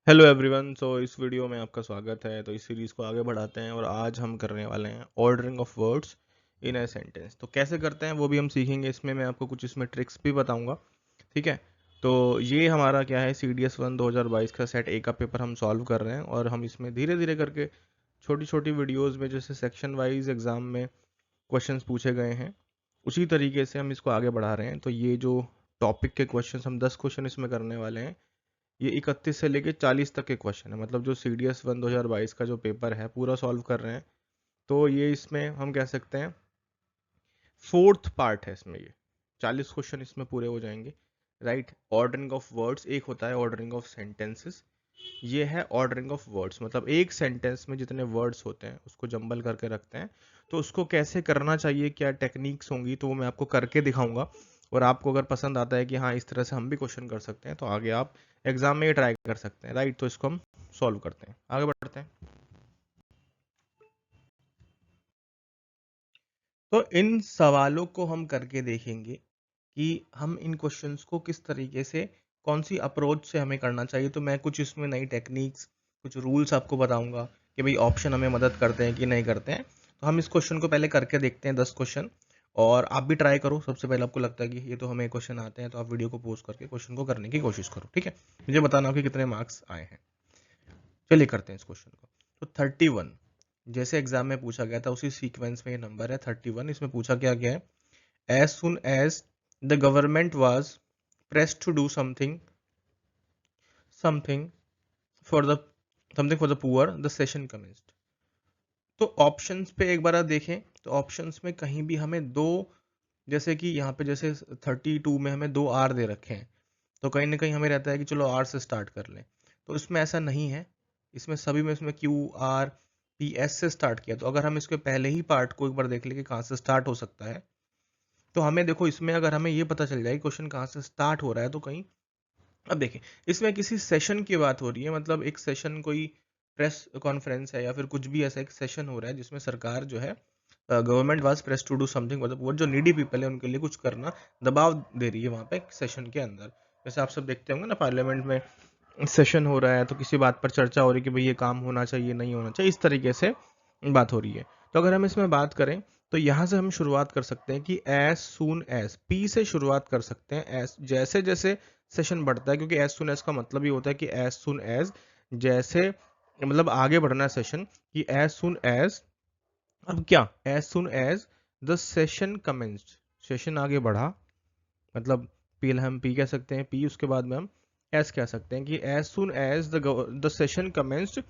Hello everyone. इस video में आपका स्वागत है। तो इस सीरीज़ को आगे बढ़ाते हैं और आज हम करने वाले हैं ordering of words in a sentence. तो कैसे करते हैं वो भी हम सीखेंगे। इसमें मैं आपको कुछ इसमें ट्रिक्स भी बताऊंगा। ठीक है। तो ये हमारा क्या है, CDS 1 2022 का सेट ए का पेपर हम सॉल्व कर रहे हैं और हम इसमें धीरे धीरे करके छोटी छोटी वीडियोज़ में जैसे सेक्शन वाइज एग्ज़ाम में क्वेश्चंस पूछे गए हैं उसी तरीके से हम इसको आगे बढ़ा रहे हैं। तो ये जो टॉपिक के क्वेश्चन हम 10 क्वेश्चन इसमें करने वाले हैं। ये 31 से लेके 40 तक के क्वेश्चन है, मतलब जो CDS 1 2022 का जो पेपर है पूरा सॉल्व कर रहे हैं। तो ये इसमें हम कह सकते हैं फोर्थ पार्ट है। इसमें ये 40 क्वेश्चन इसमें पूरे हो जाएंगे। राइट। ऑर्डरिंग ऑफ वर्ड्स एक होता है ऑर्डरिंग ऑफ सेंटेंसेस, ये है ऑर्डरिंग ऑफ वर्ड्स। मतलब एक सेंटेंस में जितने वर्ड्स होते हैं उसको जंबल करके रखते हैं। तो उसको कैसे करना चाहिए, क्या टेक्निक्स होंगी, तो वो मैं आपको करके दिखाऊंगा। और आपको अगर पसंद आता है कि हाँ इस तरह से हम भी क्वेश्चन कर सकते हैं तो आगे आप एग्जाम में ये ट्राई कर सकते हैं। राइट। तो इसको हम सॉल्व करते हैं, आगे बढ़ते हैं। तो इन सवालों को हम करके देखेंगे कि हम इन क्वेश्चंस को किस तरीके से, कौन सी अप्रोच से हमें करना चाहिए। तो मैं कुछ इसमें नई टेक्निक्स, कुछ रूल्स आपको बताऊंगा कि भाई ऑप्शन हमें मदद करते हैं कि नहीं करते हैं। तो हम इस क्वेश्चन को पहले करके देखते हैं 10 क्वेश्चन। और आप भी ट्राई करो। सबसे पहले आपको लगता है कि ये तो हमें क्वेश्चन आते हैं तो आप वीडियो को पोस्ट करके क्वेश्चन को करने की कोशिश करो। ठीक है। मुझे बताना कि कितने मार्क्स आए हैं। चलिए करते हैं इस क्वेश्चन को। तो 31 जैसे एग्जाम में पूछा गया था उसी सीक्वेंस में ये नंबर है 31। इसमें पूछा क्या गया है, as soon as the government was pressed to do something for the poor, the session commenced। तो ऑप्शंस पे एक बार आप देखें तो ऑप्शंस में कहीं भी हमें दो, जैसे कि यहाँ पे जैसे 32 में हमें दो आर दे रखे हैं, तो कहीं ना कहीं हमें रहता है कि चलो आर से स्टार्ट कर लें। तो इसमें ऐसा नहीं है। इसमें सभी में इसमें QRPS से स्टार्ट किया। तो अगर हम इसके पहले ही पार्ट को एक बार देख लें कि कहाँ से स्टार्ट हो सकता है, तो हमें देखो इसमें अगर हमें ये पता चल जाए क्वेश्चन कहाँ से स्टार्ट हो रहा है तो कहीं, अब देखें इसमें किसी सेशन की बात हो रही है। मतलब एक सेशन, कोई प्रेस कॉन्फ्रेंस है या फिर कुछ भी ऐसा एक सेशन हो रहा है जिसमें सरकार जो है, government was press to do something, मतलब वो जो नीडी पीपल है उनके लिए कुछ करना, दबाव दे रही है वहां पे सेशन के अंदर। जैसे आप सब देखते होंगे ना, पार्लियामेंट में सेशन हो रहा है तो किसी बात पर चर्चा हो रही है कि भाई ये काम होना चाहिए, नहीं होना चाहिए, इस तरीके से बात हो रही है। तो अगर हम इसमें बात करें तो यहां से हम शुरुआत कर सकते हैं कि एज सुन एज, पी से शुरुआत कर सकते हैं। एज जैसे जैसे सेशन बढ़ता है, क्योंकि एज सुन एज का मतलब ये होता है कि एज सुन एज, जैसे मतलब आगे बढ़ना है सेशन, कि एज सुन एज, अब क्या, as soon as the session commenced, session आगे बढ़ा, मतलब पी हम पी कह सकते हैं, पी उसके बाद में हम एस कह सकते हैं कि as soon as the session commenced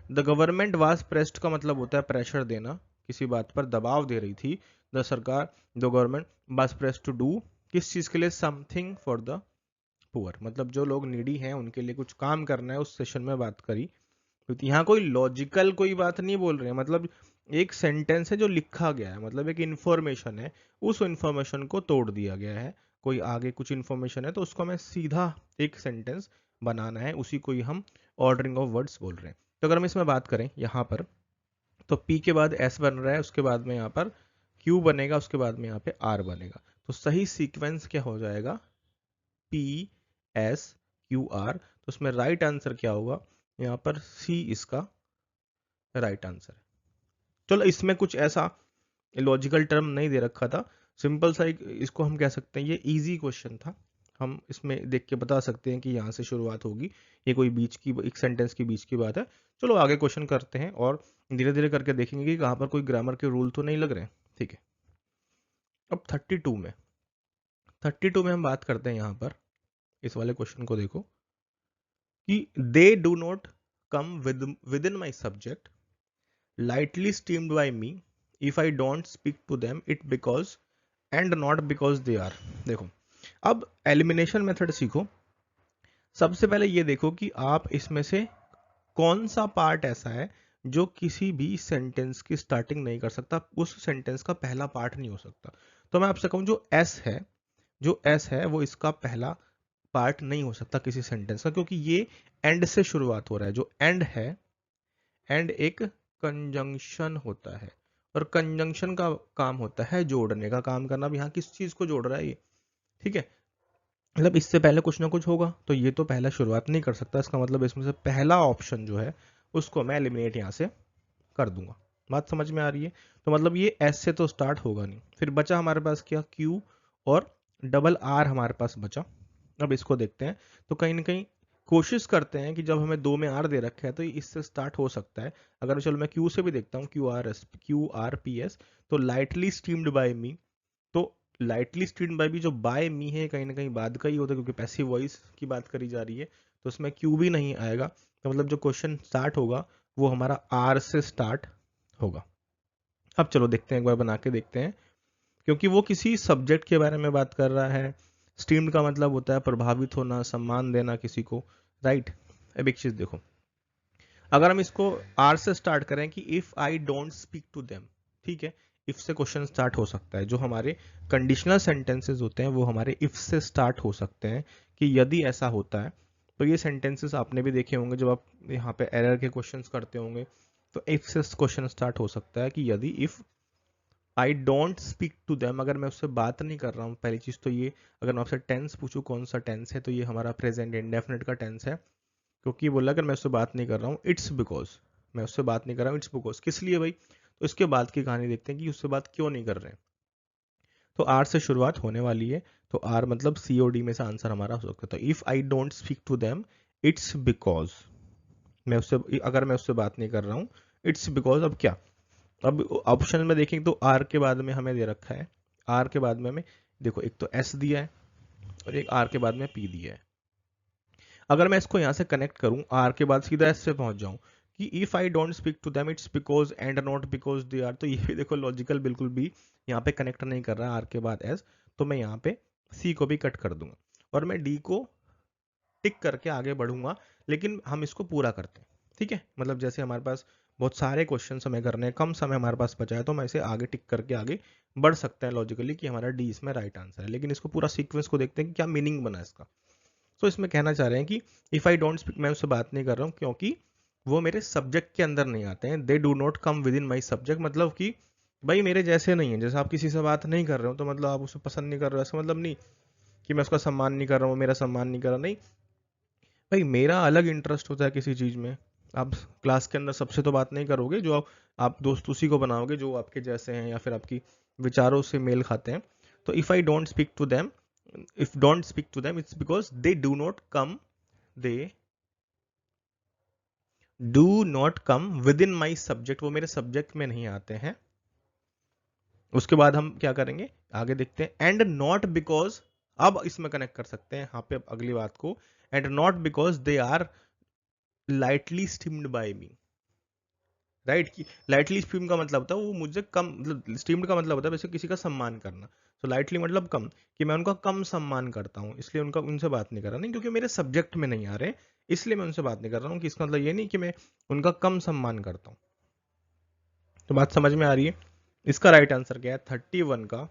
the government was pressed, का मतलब होता है प्रेशर देना, किसी बात पर दबाव दे रही थी। द सरकार, the government was pressed to do, किस चीज के लिए, समथिंग फॉर द पुअर, मतलब जो लोग नीडी हैं उनके लिए कुछ काम करना है, उस सेशन में बात करी। क्योंकि यहाँ कोई लॉजिकल कोई बात नहीं बोल रहे हैं, मतलब एक सेंटेंस है जो लिखा गया है, मतलब एक इंफॉर्मेशन है, उस इंफॉर्मेशन को तोड़ दिया गया है। कोई आगे कुछ इंफॉर्मेशन है तो उसको हमें सीधा एक सेंटेंस बनाना है, उसी को ही हम ऑर्डरिंग ऑफ वर्ड्स बोल रहे हैं। तो अगर हम इसमें बात करें यहाँ पर, तो P के बाद S बन रहा है, उसके बाद में यहाँ पर Q बनेगा, उसके बाद में यहाँ पे R बनेगा। तो सही सीक्वेंस क्या हो जाएगा, PSQR। तो उसमें राइट आंसर क्या होगा, यहाँ पर C इसका राइट आंसर है। चलो इसमें कुछ ऐसा लॉजिकल टर्म नहीं दे रखा था, सिंपल सा एक, इसको हम कह सकते हैं ये इजी क्वेश्चन था। हम इसमें देख के बता सकते हैं कि यहाँ से शुरुआत होगी, ये कोई बीच की, एक सेंटेंस की बीच की बात है। चलो आगे क्वेश्चन करते हैं और धीरे धीरे करके देखेंगे कि कहाँ पर कोई ग्रामर के रूल तो नहीं लग रहे हैं। ठीक है। अब 32 में हम बात करते हैं, यहाँ पर इस वाले क्वेश्चन को देखो कि they do not come with in my subject lightly steamed by me if I don't speak to them it because and not because they are। देखो अब एलिमिनेशन मेथड सीखो। सबसे पहले ये देखो कि आप इसमें से कौन सा पार्ट ऐसा है जो किसी भी सेंटेंस की स्टार्टिंग नहीं कर सकता, उस सेंटेंस का पहला पार्ट नहीं हो सकता। तो मैं आपसे कहूं जो एस है, जो एस है वो इसका पहला पार्ट नहीं हो सकता किसी सेंटेंस का, क्योंकि ये एंड से शुरुआत हो रहा है। जो एंड है, एंड एक कंजंक्शन होता है, और कंजंक्शन का काम होता है जोड़ने का काम करना। अब यहाँ किस चीज को जोड़ रहा है ये, ठीक है। मतलब इससे पहले कुछ ना कुछ होगा, तो ये तो पहला शुरुआत नहीं कर सकता, इसका मतलब इसमें से पहला ऑप्शन जो है उसको मैं एलिमिनेट यहाँ से कर दूंगा। बात समझ में आ रही है? तो मतलब ये एस से तो स्टार्ट होगा नहीं। फिर बचा हमारे पास क्या, क्यू और डबल आर हमारे पास बचा। अब इसको देखते हैं, तो कहीं ना कहीं कोशिश करते हैं कि जब हमें दो में आर दे रखा है तो इससे स्टार्ट हो सकता है। अगर चलो मैं क्यू से भी देखता हूँ, क्यू आर पी एस, तो लाइटली स्टीम्ड बाय मी। तो लाइटली स्टीम्ड बाय भी जो बाय मी है कहीं ना कहीं बाद का ही होता है, क्योंकि पैसिव वॉइस की बात करी जा रही है, तो उसमें क्यू भी नहीं आएगा। तो मतलब जो क्वेश्चन स्टार्ट होगा वो हमारा आर से स्टार्ट होगा। अब चलो देखते हैं, एक बार बना के देखते हैं, क्योंकि वो किसी सब्जेक्ट के बारे में बात कर रहा है। स्टीम्ड का मतलब होता है प्रभावित होना, सम्मान देना किसी को, राइट। अब एक चीज देखो, अगर हम इसको आर से स्टार्ट करें कि if I don't speak to them, ठीक है, इफ से क्वेश्चन स्टार्ट हो सकता है। जो हमारे कंडीशनल सेंटेंसेस होते हैं वो हमारे इफ से स्टार्ट हो सकते हैं, कि यदि ऐसा होता है। तो ये सेंटेंसेस आपने भी देखे होंगे जब आप यहाँ पे एरर के क्वेश्चंस करते होंगे, तो इफ से क्वेश्चन स्टार्ट हो सकता है कि यदि if I don't speak to them, अगर मैं उससे बात नहीं कर रहा हूँ। पहली चीज तो ये, अगर मैं आपसे टेंस पूछूं कौन सा टेंस है, तो ये हमारा प्रेजेंट इंडेफिनिट का टेंस है, क्योंकि बोला अगर मैं उससे बात नहीं कर रहा हूँ, इट्स बिकॉज, मैं उससे बात नहीं कर रहा हूँ, इट्स बिकॉज, किस लिए भाई। तो इसके बाद की कहानी देखते हैं कि उससे बात क्यों नहीं कर रहे हैं। तो आर से शुरुआत होने वाली है, तो आर मतलब सीओडी में से आंसर हमारा हो सकता है। तो if I don't speak to them, it's because, मैं उससे, अगर मैं उससे बात नहीं कर रहा हूँ, इट्स बिकॉज। अब क्या, अब ऑप्शन में देखेंगे तो आर के बाद में हमें दे रखा है, आर के बाद में हमें देखो एक तो एस दिया है और एक आर के बाद में पी दिया है। अगर मैं इसको यहाँ से कनेक्ट करूँ, आर के बाद सीधा एस से पहुंच जाऊं कि if I don't speak to them it's because and not because they are, तो ये भी देखो लॉजिकल बिल्कुल भी यहाँ पे कनेक्ट नहीं कर रहा है आर के बाद एस। तो मैं यहाँ पे सी को भी कट कर दूंगा और मैं डी को टिक करके आगे बढ़ूंगा। लेकिन हम इसको पूरा करते हैं, ठीक है, मतलब जैसे हमारे पास बहुत सारे क्वेश्चन हमें करने हैं, कम समय हमारे पास बचा है, तो मैं इसे आगे टिक करके आगे बढ़ सकते हैं लॉजिकली कि हमारा डी इसमें राइट आंसर है। लेकिन इसको पूरा सीक्वेंस को देखते हैं कि क्या मीनिंग बना इसका। तो इसमें कहना चाह रहे हैं कि इफ आई डोंट स्पीक, मैं उससे बात नहीं कर रहा हूँ क्योंकि वो मेरे सब्जेक्ट के अंदर नहीं आते हैं। They do not come with in my subject, मतलब कि भाई मेरे जैसे नहीं है। जैसे आप किसी से बात नहीं कर रहे हो तो मतलब आप उसे पसंद नहीं कर रहे हो, ऐसा मतलब नहीं कि मैं उसका सम्मान नहीं कर रहा हूँ, मेरा सम्मान नहीं कर रहा, नहीं भाई, मेरा अलग इंटरेस्ट होता है किसी चीज में। आप क्लास के अंदर सबसे तो बात नहीं करोगे, जो आप दोस्त उसी को बनाओगे जो आपके जैसे हैं या फिर आपकी विचारों से मेल खाते हैं। तो if I don't speak to them, if don't speak to them it's because they do not come, they do not come within my subject, वो मेरे सब्जेक्ट में नहीं आते हैं। उसके बाद हम क्या करेंगे, आगे देखते हैं, एंड नॉट बिकॉज, अब इसमें कनेक्ट कर सकते हैं यहाँ पे अगली बात को, and not because they are lightly steamed by me, right. कि लाइटली स्टीम का मतलब होता है वो मुझे कम, मतलब स्टीम्ड का मतलब होता है वैसे किसी का सम्मान करना। तो लाइटली मतलब कम, कि मैं उनका कम सम्मान करता हूँ, इसलिए उनका उनसे बात नहीं कर रहा, नहीं क्योंकि मेरे सब्जेक्ट में नहीं आ रहे इसलिए मैं उनसे बात नहीं कर रहा हूँ। कि इसका मतलब ये नहीं कि मैं उनका कम सम्मान करता हूँ। तो बात समझ में आ रही है? इसका राइट आंसर क्या है, 31 का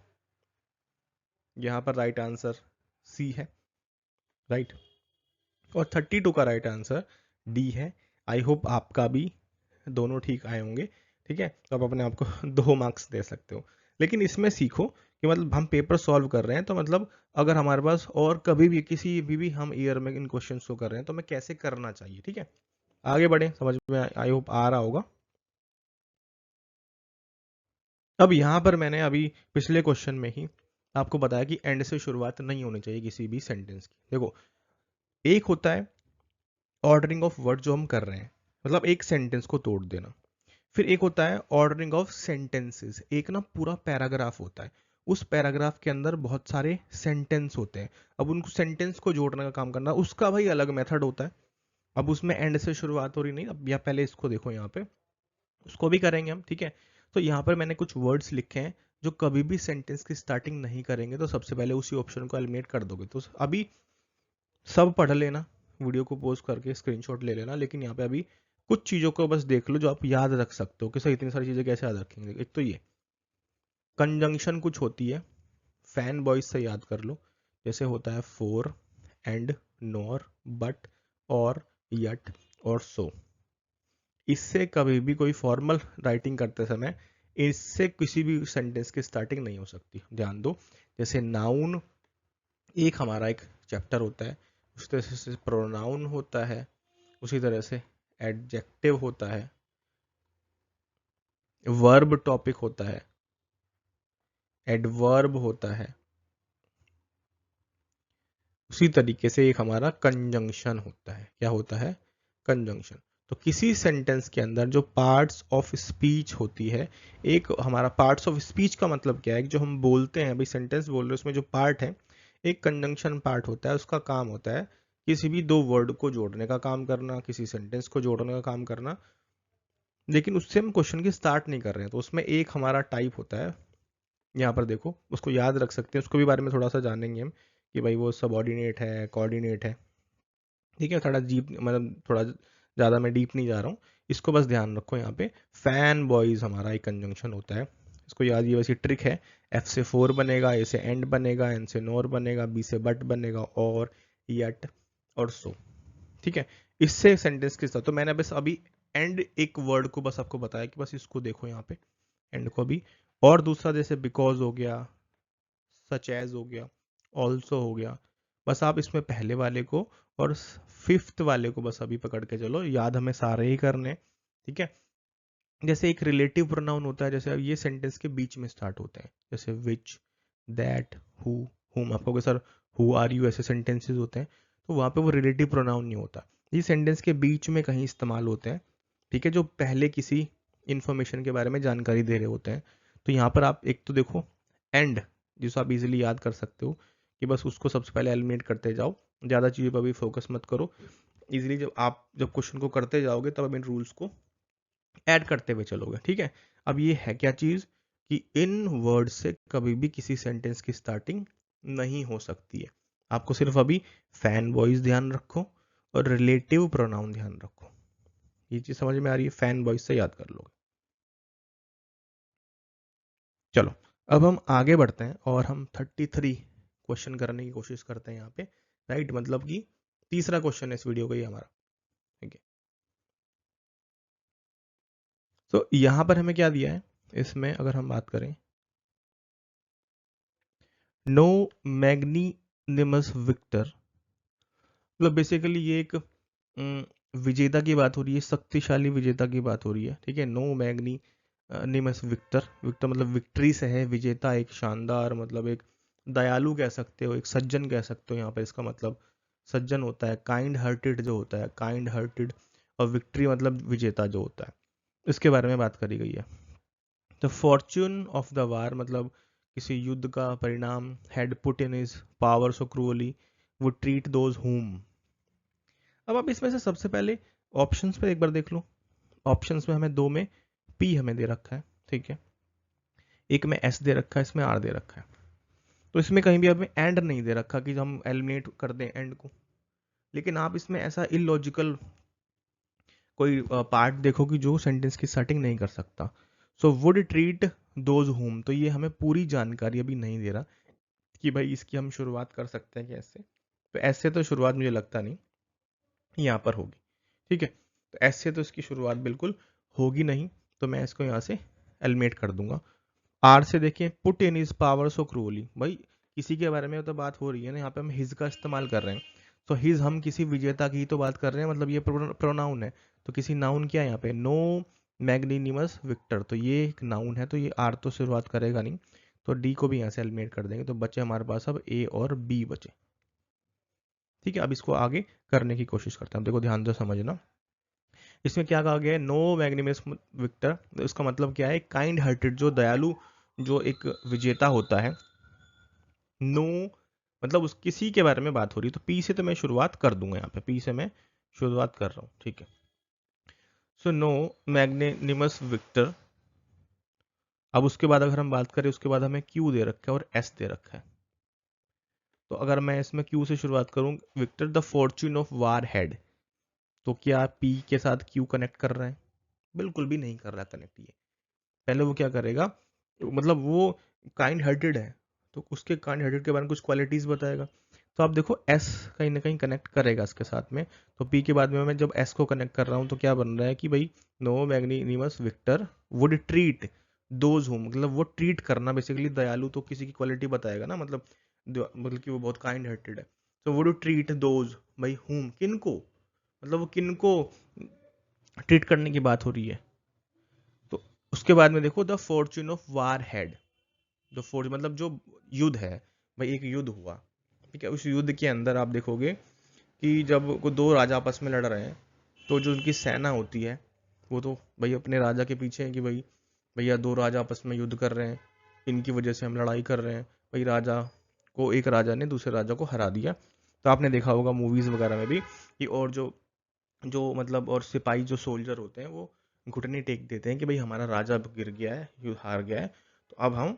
यहाँ पर राइट आंसर सी है, राइट। और 32 का राइट आंसर डी है। आई होप आपका भी दोनों ठीक आए होंगे, ठीक है, तो आप अपने आप को 2 मार्क्स दे सकते हो। लेकिन इसमें सीखो कि मतलब हम पेपर सॉल्व कर रहे हैं, तो मतलब अगर हमारे पास और कभी भी किसी भी हम ईयर में इन क्वेश्चंस को कर रहे हैं तो हमें कैसे करना चाहिए, ठीक है। आगे बढ़े, समझ में आई होप आ रहा होगा। अब यहाँ पर मैंने अभी पिछले क्वेश्चन में ही आपको बताया कि एंड से शुरुआत नहीं होनी चाहिए किसी भी सेंटेंस की। देखो, एक होता है ऑर्डरिंग ऑफ वर्ड जो हम कर रहे हैं, मतलब एक सेंटेंस को तोड़ देना। फिर एक होता है ऑर्डरिंग ऑफ सेंटेंसेस, एक ना पूरा पैराग्राफ होता है, उस पैराग्राफ के अंदर बहुत सारे सेंटेंस होते हैं। अब उन सेंटेंस को जोड़ने का काम करना, उसका भाई अलग मेथड होता है। अब उसमें एंड से शुरुआत हो रही नहीं, अब या पहले इसको देखो यहाँ पे, उसको भी करेंगे हम, ठीक है। तो यहाँ पर मैंने कुछ वर्ड्स लिखे हैं जो कभी भी सेंटेंस की स्टार्टिंग नहीं करेंगे, तो सबसे पहले उसी ऑप्शन को एलिमिनेट कर दोगे। तो अभी सब पढ़ लेना, वीडियो को पोज करके स्क्रीनशॉट ले लेना, लेकिन यहाँ पे अभी कुछ चीजों को बस देख लो जो आप याद रख सकते हो। कि सर इतनी सारी चीजें कैसे याद रखेंगे। एक तो ये कंजंक्शन कुछ होती है, फैन बॉयज से याद कर लो, जैसे होता है फोर, एंड, नॉर, बट, और, यट और सो। इससे कभी भी कोई फॉर्मल राइटिंग करते समय इससे किसी भी सेंटेंस की स्टार्टिंग नहीं हो सकती, ध्यान दो। जैसे नाउन, एक हमारा एक चैप्टर होता है, उसी तरह से प्रोनाउन होता है, उसी तरह से एडजेक्टिव होता है, वर्ब टॉपिक होता है, एडवर्ब होता है, उसी तरीके से एक हमारा कंजंक्शन होता है। क्या होता है? कंजंक्शन। तो किसी सेंटेंस के अंदर जो पार्ट्स ऑफ स्पीच होती है, एक हमारा पार्ट्स ऑफ स्पीच का मतलब क्या है? जो हम बोलते हैं, भाई सेंटेंस बोल रहे हैं, उसमें जो पार्ट है, एक कंजंक्शन पार्ट होता है। उसका काम होता है किसी भी दो वर्ड को जोड़ने का काम करना, किसी सेंटेंस को जोड़ने का काम करना। लेकिन उससे हम क्वेश्चन की स्टार्ट नहीं कर रहे हैं, तो उसमें एक हमारा टाइप होता है, यहाँ पर देखो, उसको याद रख सकते हैं, उसको भी बारे में थोड़ा सा जानेंगे हम कि भाई वो सबऑर्डिनेट है, कोऑर्डिनेट है। ठीक है, थोड़ा डीप, मतलब थोड़ा ज़्यादा मैं डीप नहीं जा रहा हूँ, इसको बस ध्यान रखो। यहाँ पे फैन बॉयज हमारा एक कंजंक्शन होता है, इसको याद, ये वैसी ट्रिक है। एफ से फोर बनेगा, ए से एंड बनेगा, एन से नोर बनेगा, बी से बट बनेगा, और यट और सो। ठीक है, इससे सेंटेंस के साथ, तो मैंने बस अभी एंड एक वर्ड को बस आपको बताया कि बस इसको देखो यहाँ पे, एंड को भी। और दूसरा जैसे बिकॉज हो गया, सच एज हो गया, ऑल्सो हो गया। बस आप इसमें पहले वाले को और फिफ्थ वाले को बस अभी पकड़ के चलो, याद हमें सारे ही करने। ठीक है, जैसे एक रिलेटिव प्रोनाउन होता है, जैसे अब ये सेंटेंस के बीच में स्टार्ट होते हैं, जैसे विच, दैट, हु, हुम। आप कहोगे सर हु आर यू, ऐसे सेंटेंसेस होते हैं, तो वहां पे वो रिलेटिव प्रोनाउन नहीं होता, ये सेंटेंस के बीच में कहीं इस्तेमाल होते हैं। ठीक है, जो पहले किसी इंफॉर्मेशन के बारे में जानकारी दे रहे होते हैं। तो यहाँ पर आप एक तो देखो एंड, जिसको आप इजीली याद कर सकते हो कि बस उसको सबसे पहले एलिमिनेट करते जाओ, ज़्यादा चीज़ों पर भी फोकस मत करो। इजीली जब क्वेश्चन को करते जाओगे तब अब इन रूल्स को ऐड करते हुए चलोगे। ठीक है, अब ये है क्या चीज़ कि इन वर्ड से कभी भी किसी सेंटेंस की स्टार्टिंग नहीं हो सकती है। आपको सिर्फ अभी फैन वॉइस ध्यान रखो और रिलेटिव प्रोनाउन ध्यान रखो, ये चीज़ समझ में आ रही है? फैन वॉइस से याद कर लोगे। चलो, अब हम आगे बढ़ते हैं और हम 33 क्वेश्चन करने की कोशिश करते हैं यहाँ पे। राइट, मतलब कि तीसरा क्वेश्चन है इस वीडियो का ये हमारा। ठीक है, तो यहाँ पर हमें क्या दिया है, इसमें अगर हम बात करें, नो मैग्नीनिमस विक्टर, मतलब बेसिकली ये एक विजेता की बात हो रही है, शक्तिशाली विजेता की बात हो रही है। ठीक है, नो मैग्नी निमस विक्टर, विक्टर मतलब विक्ट्री से है, विजेता एक शानदार, मतलब एक दयालु कह सकते हो, एक सज्जन कह सकते हो। यहाँ पर इसका मतलब सज्जन होता है, काइंड हार्टेड जो होता है, काइंड हार्टेड, और विक्ट्री मतलब विजेता जो होता है, इसके बारे में बात करी गई है। The fortune of the war, मतलब किसी युद्ध का परिणाम, had put in his power so cruelly, would treat those हुम। अब आप इसमें से सबसे पहले ऑप्शंस पे एक बार देख लो। ऑप्शंस में हमें दो में पी हमें दे रखा है, ठीक है, एक में एस दे रखा है, इसमें आर दे रखा है। तो इसमें कहीं भी हमें एंड नहीं दे रखा कि हम एलिमिनेट कर दें एंड को। लेकिन आप इसमें ऐसा इलॉजिकल कोई पार्ट देखो कि जो सेंटेंस की स्टार्टिंग नहीं कर सकता। So would treat those home, तो ये हमें पूरी जानकारी अभी नहीं दे रहा कि भाई इसकी हम शुरुआत कर सकते हैं कैसे। तो ऐसे तो शुरुआत मुझे लगता नहीं यहाँ पर होगी। ठीक है, तो ऐसे तो इसकी शुरुआत बिल्कुल होगी नहीं, तो मैं इसको यहाँ से एलिमिनेट कर दूंगा। आर से देखिए, put in is power so cruelly, भाई किसी के बारे में तो बात हो रही है ना, यहाँ पे हम हिज का इस्तेमाल कर रहे हैं। तो हिज, हम किसी विजेता की तो बात कर रहे हैं, मतलब ये प्रोनाउन है, तो किसी नाउन क्या है यहाँ पे, नो मैग्नीनिमस विक्टर, तो ये एक नाउन है, तो ये आर तो शुरुआत करेगा नहीं, तो डी को भी यहाँ से एलिमिनेट कर देंगे। तो बचे हमारे पास अब ए और बी बचे। ठीक है, अब इसको आगे करने की कोशिश करते हैं। देखो ध्यान से समझना, इसमें क्या कहा गया है, नो मैग्निमस विक्टर, तो इसका मतलब क्या है, काइंड हार्टेड, जो दयालु, जो एक विजेता होता है। नो मतलब उस किसी के बारे में बात हो रही है, तो पी से तो मैं शुरुआत कर दूंगा, यहाँ पे पी से मैं शुरुआत कर रहा हूँ। ठीक है, सो नो मैग्निनिमस विक्टर। अब उसके बाद अगर हम बात करें, उसके बाद हमें क्यू दे रखा है और एस दे रखा है। तो अगर मैं इसमें क्यू से शुरुआत करूँ, Victor the fortune of war head, तो क्या पी के साथ क्यू कनेक्ट कर रहे हैं? बिल्कुल भी नहीं कर रहा कनेक्ट ये। पहले वो क्या करेगा, मतलब वो काइंड हार्टेड है, तो उसके काइंड हार्टेड के बारे में कुछ क्वालिटीज बताएगा। तो आप देखो एस कहीं ना कहीं कनेक्ट करेगा इसके साथ में। तो पी के बाद में मैं जब एस को कनेक्ट कर रहा हूँ, तो क्या बन रहा है कि भाई no magnanimous victor would treat those whom, मतलब वो ट्रीट करना, बेसिकली दयालु तो किसी की क्वालिटी बताएगा ना, मतलब मतलब कि वो बहुत काइंड हार्टेड है। So would you treat those by हुम, किनको, मतलब वो किनको ट्रीट करने की बात हो रही है। तो उसके बाद में देखो the fortune of war head, जो फोर्स मतलब जो युद्ध है, भाई एक युद्ध हुआ, ठीक है, उस युद्ध के अंदर आप देखोगे कि जब को दो राजा आपस में लड़ रहे हैं, तो जो उनकी सेना होती है वो तो भाई अपने राजा के पीछे है कि भाई भैया दो राजा आपस में युद्ध कर रहे हैं, इनकी वजह से हम लड़ाई कर रहे हैं, भाई राजा को, एक राजा ने दूसरे राजा को हरा दिया। तो आपने देखा होगा मूवीज वगैरह में भी कि, और जो जो मतलब और सिपाही जो सोल्जर होते हैं वो घुटने टेक देते हैं कि भाई हमारा राजा अब गिर गया है, युद्ध हार गया है, तो अब हम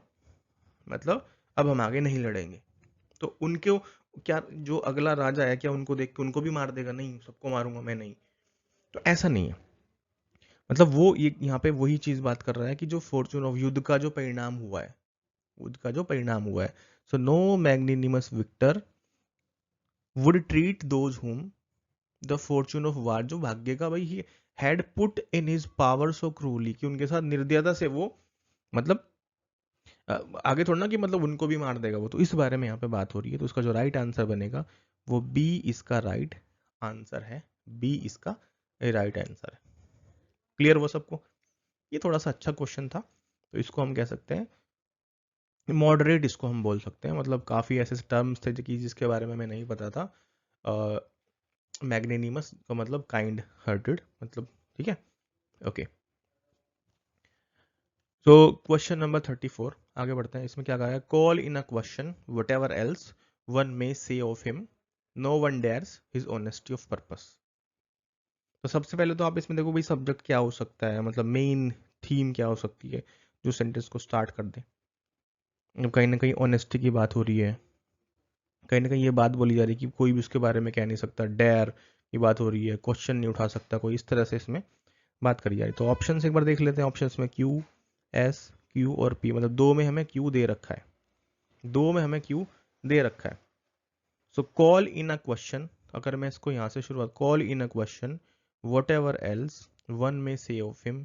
मतलब अब हम आगे नहीं लड़ेंगे। तो उनके क्या जो अगला राजा है क्या उनको देख के उनको भी मार देगा? नहीं, सबको मारूंगा मैं, नहीं। तो ऐसा नहीं है, मतलब वो ये यहाँ पे वही चीज बात कर रहा है कि जो फॉर्चून ऑफ युद्ध का जो परिणाम हुआ है, युद्ध का जो परिणाम हुआ है, so no magnanimous victor would treat those whom the fortune of war, जो भाग्य का भाई ही had put in his power so cruelly, कि उनके साथ निर्दयता से वो मतलब आगे थोड़ा ना कि मतलब उनको भी मार देगा वो, तो इस बारे में यहाँ पे बात हो रही है। तो उसका जो राइट आंसर बनेगा वो बी इसका राइट आंसर है, बी इसका राइट आंसर है। क्लियर वो सबको? ये थोड़ा सा अच्छा क्वेश्चन था, तो इसको हम कह सकते हैं मॉडरेट, इसको हम बोल सकते हैं, मतलब काफ़ी ऐसे टर्म्स थे कि जिसके बारे में हमें नहीं पता था। मैग्नेनिमस का मतलब काइंड हार्टेड, मतलब ठीक है, ओके। सो क्वेश्चन नंबर 34 आगे बढ़ते हैं। इसमें क्या कहा है? Call in a question whatever else one may say of him, no one dares his honesty of purpose. तो सबसे पहले तो आप इसमें देखो भाई सब्जेक्ट क्या हो सकता है, मतलब मेन थीम क्या हो सकती है जो सेंटेंस को स्टार्ट कर दे। कहीं ना कहीं ऑनेस्टी की बात हो रही है, कहीं ना कहीं ये बात बोली जा रही है कि कोई भी उसके बारे में कह नहीं सकता, डेयर की बात हो रही है, क्वेश्चन नहीं उठा सकता कोई, इस तरह से इसमें बात करी जा रही है। तो ऑप्शन एक बार देख लेते हैं। ऑप्शन में क्यू, एस, क्यू और पी, मतलब दो में हमें क्यू दे रखा है, दो में हमें क्यू दे रखा है। सो कॉल इन अ क्वेश्चन, अगर मैं इसको यहां से शुरुआत, call in a question whatever else one में से ऑफ हिम,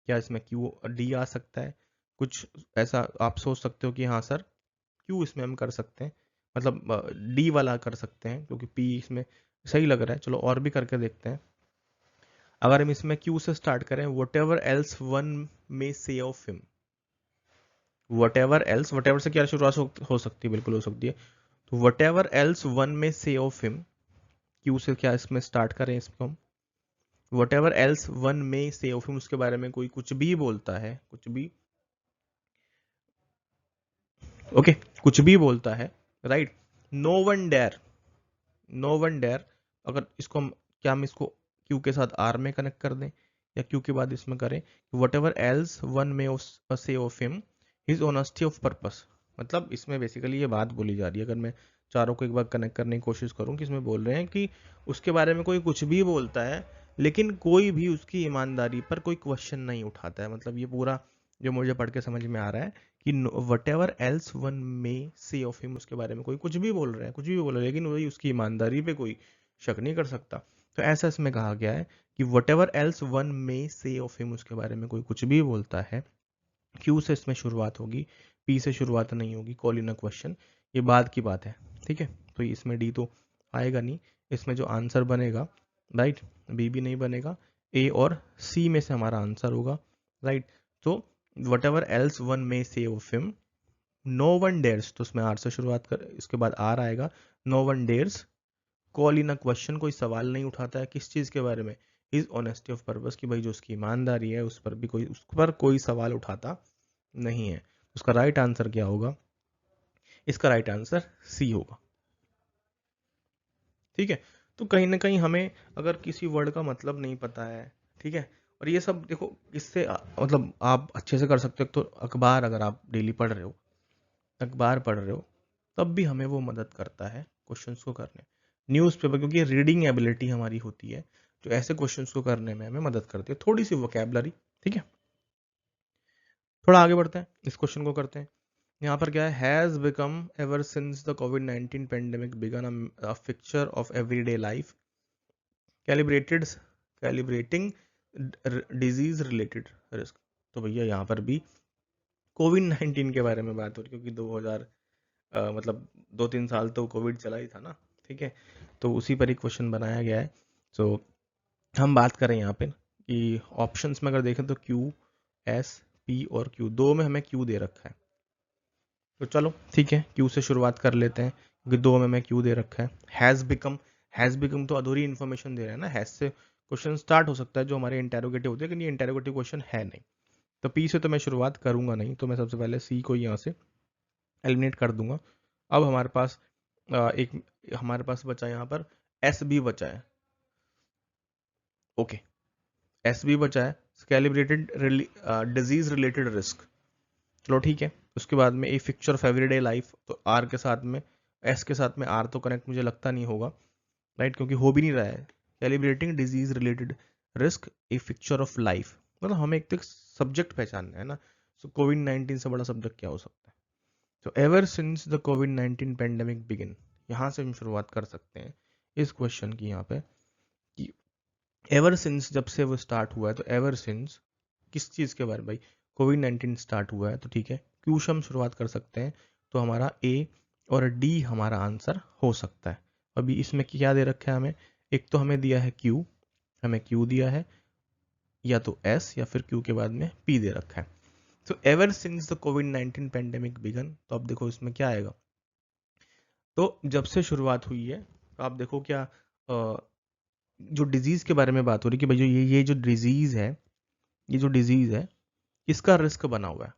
क्या इसमें क्यू डी आ सकता है? कुछ ऐसा आप सोच सकते हो कि हाँ सर क्यू इसमें हम कर सकते हैं, मतलब डी वाला कर सकते हैं क्योंकि पी इसमें सही लग रहा है। चलो और भी करके देखते हैं। अगर हम इसमें क्यू से स्टार्ट करें, वट एवर एल्स वन में से of him, what ever else, what ever से क्या शुरुआत हो सकती है? बिल्कुल हो सकती है। तो वट एवर एल्स वन में से ऑफ हिम, क्यू से क्या इसमें स्टार्ट करें इसको हम, वट एवर एल्स वन में से ऑफ हिम, उसके बारे में कोई कुछ भी बोलता है, कुछ भी, ओके कुछ भी बोलता है, right. No one dare, no one dare, अगर इसको हम, क्या हम इसको क्यू के साथ आर में कनेक्ट कर दें या क्यू के बाद इसमें करें, वट एवर एल्स वन में से of him his honesty of purpose, मतलब इसमें बेसिकली ये बात बोली जा रही है, अगर मैं चारों को एक बार कनेक्ट करने की कोशिश करूं, कि इसमें बोल रहे हैं कि उसके बारे में कोई कुछ भी बोलता है लेकिन कोई भी उसकी ईमानदारी पर कोई क्वेश्चन नहीं उठाता है। मतलब ये पूरा जो मुझे पढ़ के समझ में आ रहा है कि वट एवर एल्स वन में से ऑफ हिम, उसके बारे में कोई कुछ भी बोल रहा है, कुछ भी बोल रहा है, लेकिन वही उसकी ईमानदारी पे कोई शक नहीं कर सकता। तो ऐसा इसमें कहा गया है कि वट एवर एल्स वन में से ऑफ हिम, उसके बारे में कोई कुछ भी बोलता है, क्यू से इसमें शुरुआत होगी, पी से शुरुआत नहीं होगी, कॉल इन अ क्वेश्चन, ये बाद की बात है, ठीक है। तो इसमें डी तो आएगा नहीं, इसमें जो आंसर बनेगा, राइट, बी भी नहीं बनेगा, ए और सी में से हमारा आंसर होगा, राइट। तो वट एवर एल्स वन में से of him, no one dares, तो उसमें आर से शुरुआत कर, इसके बाद आर आएगा, no one dares call in a question, कोई सवाल नहीं उठाता है किस चीज के बारे में, इज ऑनेस्टी ऑफ पर्पस, की भाई जो उसकी ईमानदारी है उस पर भी कोई, उस पर कोई सवाल उठाता नहीं है। उसका राइट आंसर क्या होगा? इसका राइट आंसर सी होगा, ठीक है। तो कहीं ना कहीं हमें अगर किसी वर्ड का मतलब नहीं पता है, ठीक है, और ये सब देखो इससे मतलब आप अच्छे से कर सकते हो। तो अखबार अगर आप डेली पढ़ रहे हो, अखबार पढ़ रहे हो, तब भी हमें वो मदद करता है क्वेश्चंस को करने। न्यूज़पेपर, क्योंकि रीडिंग एबिलिटी हमारी होती है जो ऐसे क्वेश्चंस को करने में हमें मदद करती है, थोड़ी सी वोकैबलरी, ठीक है। थोड़ा आगे बढ़ते हैं, इस क्वेश्चन को करते हैं। यहाँ पर क्या है? Has become ever since the कोविड-19 pandemic began a fixture of everyday life, calibrated calibrating disease related risk. तो भैया यहाँ पर भी कोविड 19 के बारे में बात हो रही है, क्योंकि मतलब 2-3 साल तो कोविड चला ही था ना, ठीक है, तो उसी पर ही क्वेश्चन बनाया गया है। सो हम बात करें यहाँ पे कि ऑप्शंस में अगर देखें तो क्यू, एस, पी और क्यू, दो में हमें क्यू दे रखा है। तो चलो ठीक है, क्यू से शुरुआत कर लेते हैं क्योंकि दो में हमें क्यू दे रखा है। हैज़ बिकम तो अधूरी इन्फॉर्मेशन दे रहा है ना, हैज़ से क्वेश्चन स्टार्ट हो सकता है जो हमारे इंटेरोगेटिव होते हैं, लेकिन ये इंटेरोगेटिव क्वेश्चन है नहीं। तो पी से तो मैं शुरुआत करूंगा नहीं, तो मैं सबसे पहले सी को यहाँ से एलिमिनेट कर दूंगा। अब हमारे पास एक हमारे पास बचा यहाँ पर एस बी बचा है। ओके, एस बी बचा है, कैलिब्रेटेड डिजीज रिलेटेड रिस्क। चलो ठीक है, उसके बाद में ए फिक्चर ऑफ एवरीडे लाइफ, तो आर के साथ में, एस के साथ में आर तो कनेक्ट मुझे लगता नहीं होगा, राइट, क्योंकि हो भी नहीं रहा है। Calibrating disease related risk a fixture of life, मतलब हमें एक तो सब्जेक्ट पहचानना है ना। सो कोविड-19 से बड़ा सब्जेक्ट क्या हो सकता है। तो एवर सिंस द कोविड-19 पेंडेमिक बिगिन, यहाँ से हम शुरुआत कर सकते हैं इस क्वेश्चन की यहाँ पे कि एवर सिंस जब से वो स्टार्ट हुआ है, तो एवर सिंस किस चीज़ के बारे में भाई, कोविड-19 स्टार्ट हुआ है, तो ठीक है, क्यू से हम शुरुआत कर सकते हैं। तो हमारा ए और डी हमारा आंसर हो सकता है। अभी इसमें क्या दे रखा है हमें, एक तो हमें दिया है क्यू, हमें क्यू दिया है, या तो एस या फिर क्यू के बाद में पी दे रखा है। तो एवर सिंस द कोविड-19 पेंडेमिक बिगन, तो अब देखो इसमें क्या आएगा। तो जब से शुरुआत हुई है, तो आप देखो क्या जो डिजीज के बारे में बात हो रही है कि भाई जो ये जो डिजीज है, ये जो डिजीज है इसका रिस्क बना हुआ है,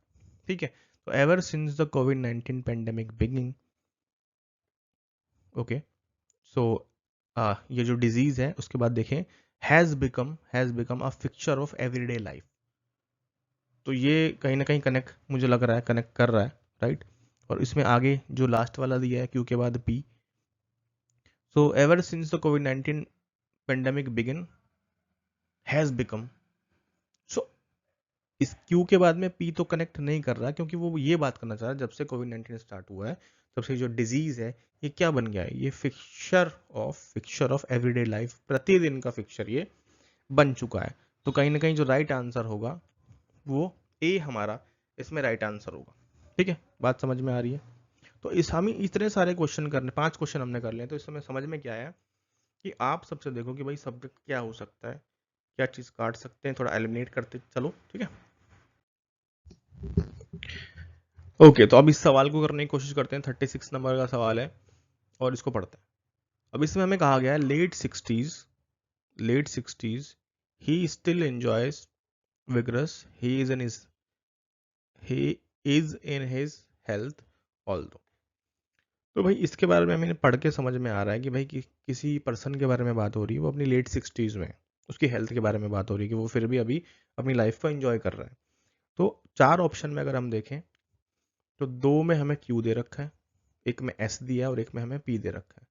ठीक है। तो एवर सिंस द कोविड-19 पेंडेमिक बिगिनिंग, ओके, सो ये जो डिजीज है उसके बाद देखें has become a fixture of everyday life. तो ये कहीं ना कहीं कनेक्ट मुझे लग रहा है, कनेक्ट कर रहा है, राइट। और इसमें आगे जो लास्ट वाला दिया है क्यू के बाद P, so ever since the कोविड-19 pandemic begin has become, so इस क्यू के बाद में पी तो कनेक्ट नहीं कर रहा, क्योंकि वो ये बात करना चाह रहा है जब से कोविड-19 स्टार्ट हुआ है तब से जो डिजीज है ये क्या बन गया है, ये फिक्चर ऑफ एवरीडे लाइफ, प्रतिदिन का फिक्चर ये बन चुका है। तो कहीं ना कहीं जो राइट आंसर होगा वो ए हमारा इसमें राइट आंसर होगा। ठीक है, बात समझ में आ रही है। तो इस हम इतने सारे क्वेश्चन करने, 5 क्वेश्चन हमने कर लिए, तो इस समय समझ में क्या आया कि आप सबसे देखो कि भाई सब्जेक्ट क्या हो सकता है, क्या चीज काट सकते हैं, थोड़ा एलिमिनेट करते चलो, ठीक है। ओके, तो अब इस सवाल को करने की कोशिश करते हैं। 36 नंबर का सवाल है और इसको पढ़ते हैं। अब इसमें हमें कहा गया है late sixties he still enjoys vigorous he is in his health although. तो भाई इसके बारे में मैंने पढ़ के समझ में आ रहा है कि भाई किसी पर्सन के बारे में बात हो रही है, वो अपनी लेट 60s में, उसकी हेल्थ के बारे में बात हो रही है कि वो फिर भी अभी अपनी लाइफ को एंजॉय कर रहा है। तो 4 ऑप्शन में अगर हम देखें तो 2 में हमें क्यू दे रखा है, एक में एस दिया है और एक में हमें पी दे रखा है।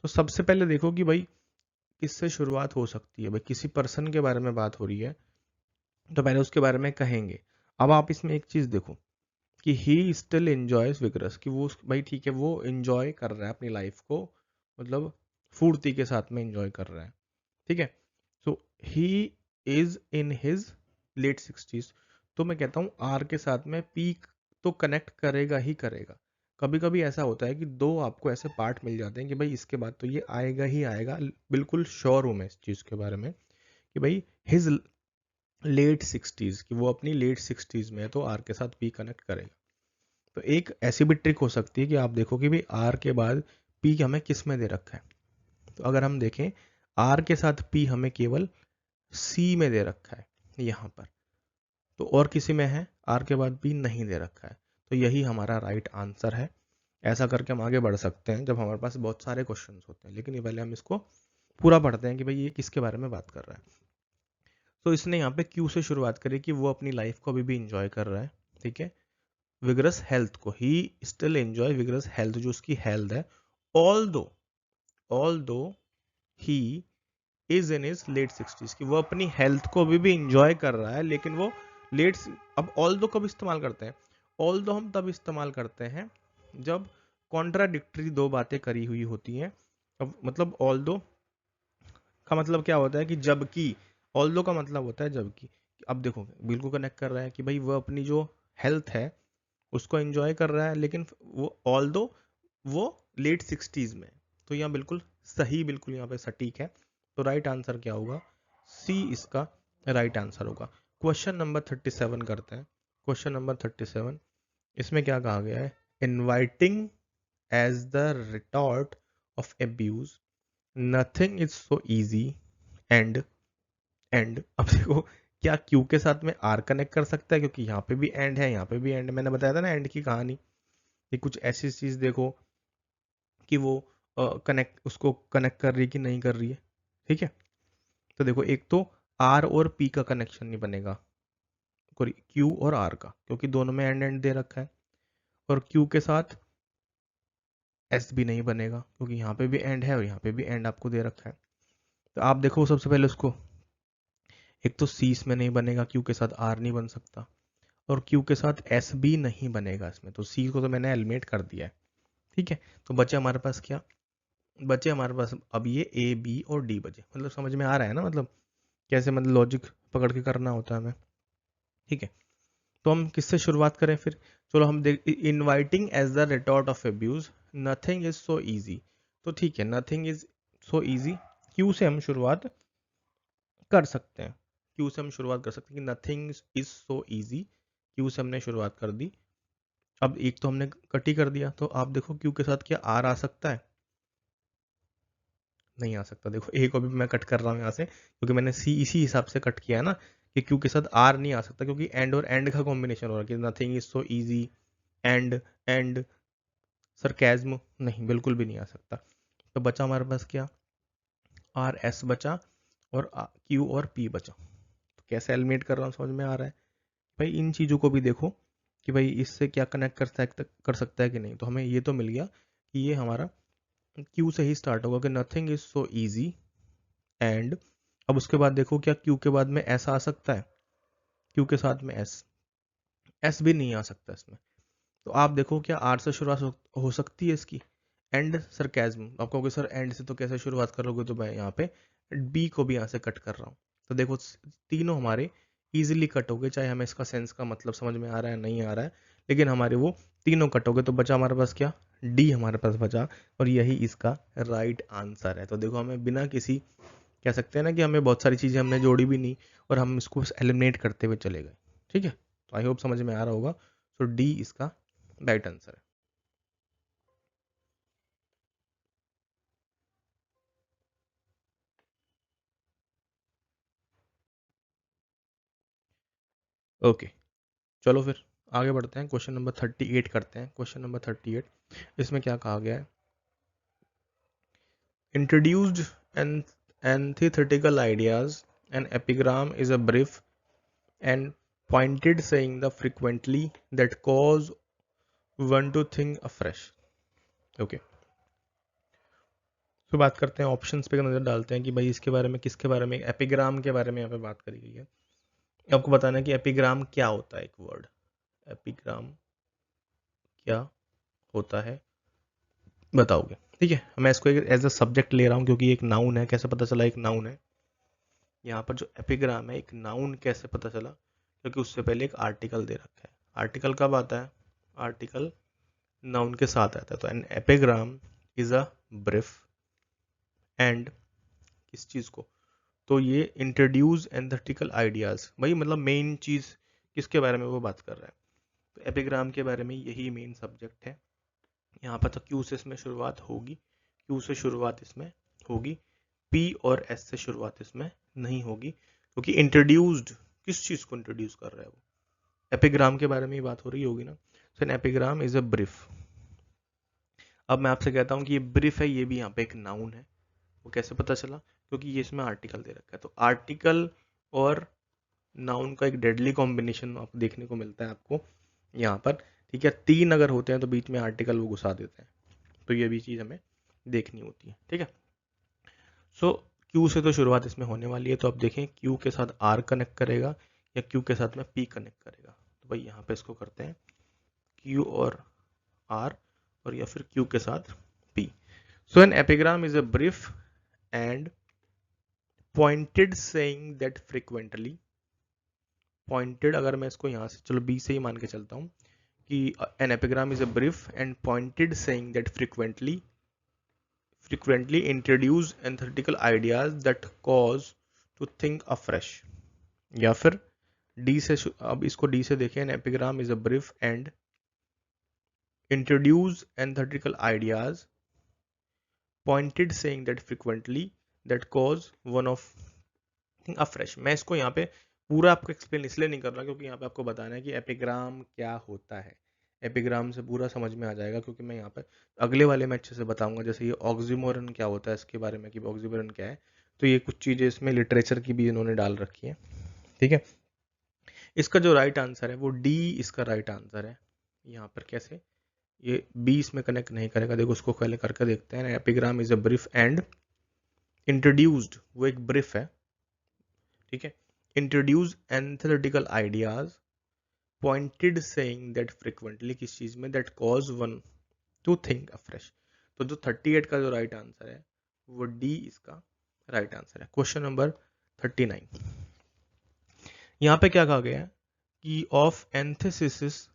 तो सबसे पहले देखो कि भाई किससे शुरुआत हो सकती है, भाई किसी पर्सन के बारे में बात हो रही है तो पहले उसके बारे में कहेंगे। अब आप इसमें एक चीज देखो कि ही स्टिल एंजॉयज विगरस, कि वो भाई ठीक है वो एंजॉय कर रहा है अपनी लाइफ को, मतलब फुर्ती के साथ में एंजॉय कर रहा है, ठीक है। So he is in his late 60s। तो मैं कहता हूँ आर के साथ में पीक तो कनेक्ट करेगा ही करेगा। कभी कभी ऐसा होता है कि दो आपको ऐसे पार्ट मिल जाते हैं कि भाई इसके बाद तो ये आएगा ही आएगा, बिल्कुल श्योर हूं मैं इस चीज के बारे में कि भाई हिज लेट 60s, कि वो अपनी लेट 60s में है तो आर के साथ पी कनेक्ट करेगा। तो एक ऐसी भी ट्रिक हो सकती है कि आप देखो कि भाई आर के बाद पी हमें किस में दे रखा है। तो अगर हम देखें आर के साथ पी हमें केवल सी में दे रखा है यहाँ पर, तो और किसी में है आर के बाद पी नहीं दे रखा है, तो यही हमारा राइट आंसर है। ऐसा करके हम आगे बढ़ सकते हैं जब हमारे पास बहुत सारे क्वेश्चंस होते हैं, लेकिन ये पहले हम इसको पूरा पढ़ते हैं कि भाई ये किसके बारे में बात कर रहा है। तो इसने यहाँ पे क्यू से शुरुआत करी कि वो अपनी लाइफ को अभी भी इंजॉय कर रहा है, ठीक है। विगरस हेल्थ को, he still enjoy vigorous health, जो उसकी हेल्थ है, although he is in is late 60s, कि वो अपनी हेल्थ को अभी भी इंजॉय कर रहा है, लेकिन वो लेट, अब ऑल दो कब इस्तेमाल करते हैं, ऑल दो हम तब इस्तेमाल करते हैं जब कॉन्ट्राडिक्टरी दो बातें करी हुई होती हैं। अब मतलब ऑल दो का मतलब क्या होता है कि जबकि, ऑल दो का मतलब होता है जबकि। अब देखो बिल्कुल कनेक्ट कर रहा है कि भाई वो अपनी जो हेल्थ है उसको एंजॉय कर रहा है, लेकिन वो ऑल दो वो लेट 60s में। तो यहाँ बिल्कुल सही, बिल्कुल यहाँ पे सटीक है। तो राइट आंसर क्या होगा, सी इसका राइट आंसर होगा। क्वेश्चन नंबर 37 करते हैं। क्वेश्चन नंबर 37, इसमें क्या कहा गया है, inviting as the retort of abuse nothing is so easy and अब देखो, क्या क्यू के साथ में आर कनेक्ट कर सकता है, क्योंकि यहाँ पे भी एंड है, यहाँ पे भी एंड, मैंने बताया था ना एंड की कहानी, कि कुछ ऐसी चीज देखो कि वो कनेक्ट, उसको कनेक्ट कर रही है कि नहीं कर रही है। ठीक है, तो देखो एक तो आर और पी का कनेक्शन नहीं बनेगा, क्यू और आर का, क्योंकि दोनों में एंड एंड दे रखा है। और क्यू के साथ एस भी नहीं बनेगा, क्योंकि यहाँ पे भी एंड है और यहाँ पे भी एंड आपको दे रखा है। तो आप देखो सबसे पहले उसको, एक तो सी इसमें नहीं बनेगा, क्यू के साथ आर नहीं बन सकता, और क्यू के साथ एस भी नहीं बनेगा इसमें, तो सी को तो मैंने एलिमिनेट कर दिया है। ठीक है, तो बचे हमारे पास क्या, बचे हमारे पास अब ये ए बी और डी बचे। मतलब समझ में आ रहा है ना, मतलब कैसे, मतलब लॉजिक पकड़ के करना होता है हमें। ठीक है, तो हम किससे शुरुआत करें फिर, चलो हम देख, inviting as the retort of abuse nothing is so easy. तो ठीक है, nothing is so easy, Q से हम शुरुआत कर सकते हैं, क्यू से हम शुरुआत कर सकते हैं कि nothing is so easy, Q से हमने शुरुआत कर दी। अब एक तो हमने कट ही कर दिया, तो आप देखो क्यू के साथ क्या आर आ सकता है, नहीं आ सकता। देखो ए को भी मैं कट कर रहा हूँ यहाँ से, क्योंकि मैंने सी इसी हिसाब से कट किया है ना, कि क्यू के साथ आर नहीं आ सकता, क्योंकि एंड और एंड का कॉम्बिनेशन हो रहा है कि nothing is so easy and sarcasm, नहीं बिल्कुल भी नहीं आ सकता। तो बचा हमारे पास क्या, आर एस बचा और क्यू और पी बचा। तो कैसे एलिमिनेट कर रहा हूँ समझ में आ रहा है भाई। इन चीज़ों को भी देखो कि भाई इससे क्या कनेक्ट कर सकता है कि नहीं। तो हमें ये तो मिल गया कि ये हमारा क्यू से ही स्टार्ट होगा कि nothing is so easy and, अब उसके बाद देखो क्या क्यू के बाद में एस आ सकता है, क्यू के साथ में एस, एस भी नहीं आ सकता इसमें। तो आप देखो क्या आर से शुरुआत हो सकती है इसकी, एंड सरकैज्म। आप कहोगे सर एंड से तो कैसे शुरुआत करोगे, तो मैं यहाँ पे बी को भी यहाँ से कट कर रहा हूँ। तो देखो तीनों हमारे इजीली कट हो गए, चाहे हमें इसका सेंस का मतलब समझ में आ रहा है नहीं आ रहा है, लेकिन हमारे वो तीनों कट हो गए। तो बचा हमारे पास क्या, डी हमारे पास बचा, और यही इसका राइट आंसर है। तो देखो हमें बिना किसी, कह सकते हैं ना कि हमें बहुत सारी चीज़ें हमने जोड़ी भी नहीं, और हम इसको एलिमिनेट करते हुए चले गए। ठीक है, तो आई होप समझ में आ रहा होगा। तो डी इसका राइट आंसर है। ओके, चलो फिर आगे बढ़ते हैं, क्वेश्चन नंबर 38 करते हैं। क्वेश्चन नंबर 38, इसमें क्या कहा गया है, introduced antithetical ideas an epigram is a brief and pointed saying the frequently that cause one to think afresh. Okay, तो बात करते हैं, ऑप्शंस पे नजर डालते हैं कि भाई इसके बारे में, किसके बारे में, एपिग्राम के बारे में यहाँ पे बात करी गई है। आपको बताना है कि एपिग्राम क्या होता है, एक वर्ड, एपिग्राम क्या होता है बताओगे। ठीक है, मैं इसको एज अ सब्जेक्ट ले रहा हूँ, क्योंकि एक नाउन है। कैसे पता चला एक नाउन है, यहाँ पर जो एपिग्राम है एक नाउन कैसे पता चला, क्योंकि उससे पहले एक आर्टिकल दे रखा है। आर्टिकल कब आता है, आर्टिकल नाउन के साथ आता है। तो an epigram is a brief and, किस चीज को, तो ये इंट्रोड्यूस एंथेटिकल आइडियाज, भाई मतलब मेन चीज किसके बारे में वो बात कर रहा है। तो एपिग्राम के बारे में यही मेन सब्जेक्ट है। यहाँ पर तो क्यू से इसमें शुरुआत होगी, क्यू से शुरुआत इसमें होगी, पी और एस से शुरुआत इसमें नहीं होगी, क्योंकि इंट्रोड्यूस्ड, किस चीज को इंट्रोड्यूस कर रहा है वो, एपिग्राम के बारे में ही बात हो रही होगी ना। So an epigram is a brief. अब मैं आपसे कहता हूँ कि ये ब्रीफ है, ये भी यहाँ पे एक नाउन है। वो कैसे पता चला, क्योंकि ये इसमें आर्टिकल दे रखा है। तो आर्टिकल और नाउन का एक डेडली कॉम्बिनेशन आप देखने को मिलता है आपको यहाँ पर। ठीक है, तीन अगर होते हैं तो बीच में आर्टिकल वो घुसा देते हैं, तो ये भी चीज़ हमें देखनी होती है। ठीक है, सो क्यू से तो शुरुआत इसमें होने वाली है, तो अब देखें क्यू के साथ आर कनेक्ट करेगा या क्यू के साथ में पी कनेक्ट करेगा। तो भाई यहाँ पे इसको करते हैं क्यू और आर, और या फिर क्यू के साथ P. So an epigram is a brief and pointed saying that frequently, pointed, अगर मैं इसको यहाँ से, चलो बी से ही मान के चलता हूँ कि an epigram is a brief and pointed saying that frequently introduce antithetical ideas that cause to think afresh। या फिर डी से अब इसको डी से देखें, an epigram is a brief and introduce antithetical ideas pointed saying that frequently that cause one of think afresh। मैं इसको यहाँ पे पूरा आपको एक्सप्लेन इसलिए नहीं कर रहा क्योंकि यहाँ पे आपको बताना है कि एपिग्राम क्या होता है। एपिग्राम से पूरा समझ में आ जाएगा क्योंकि मैं यहाँ पे अगले वाले में अच्छे से बताऊंगा, जैसे ये ऑक्सीमोरन क्या होता है इसके बारे में कि ऑक्सीमोरन क्या है। तो ये कुछ चीज़ें इसमें लिटरेचर की भी इन्होंने डाल रखी है, ठीक है। इसका जो राइट आंसर है वो डी इसका राइट आंसर है। यहाँ पर कैसे ये बी इसमें कनेक्ट नहीं करेगा, देखो उसको पहले करके देखते हैं। Epigram is a brief and introduced, वो एक ब्रीफ है, ठीक है। Introduce antithetical ideas pointed saying that frequently, किस चीज में, that cause one to think afresh. तो जो 38 का जो राइट आंसर है वो डी इसका राइट आंसर है। क्वेश्चन नंबर 39, यहाँ पे क्या कहा गया है कि of antithesis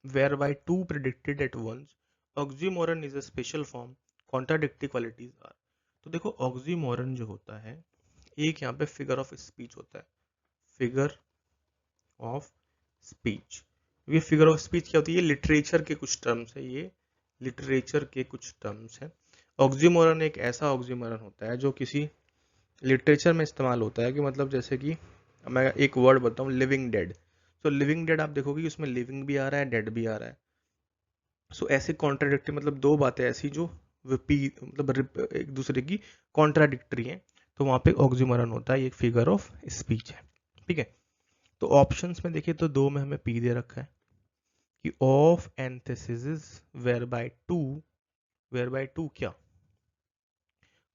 whereby two predicted at once oxymoron is a special form, contradictory qualities are. तो देखो ऑक्सीमोरन जो होता है एक यहाँ पे फिगर ऑफ स्पीच होता है, फिगर ऑफ स्पीच। ये फिगर ऑफ स्पीच क्या होती है, ये लिटरेचर के कुछ टर्म्स है, ये लिटरेचर के कुछ टर्म्स है। ऑक्सीमोरन एक ऐसा ऑक्सीमोरन होता है जो किसी लिटरेचर में इस्तेमाल होता है, कि मतलब जैसे कि मैं एक वर्ड बताऊं, लिविंग डेड। तो लिविंग डेड आप देखोगे कि उसमें लिविंग भी आ रहा है, डेड भी आ रहा है। सो ऐसे कॉन्ट्राडिक्टरी, मतलब दो बातें ऐसी जो मतलब एक दूसरे की कॉन्ट्राडिक्टरी हैं, तो वहां पे ऑक्सीमोरन होता है, एक फिगर ऑफ स्पीच है, ठीक है। तो ऑप्शंस में देखिए तो दो में हमें पी दे रखा है कि of antithesis whereby two क्या,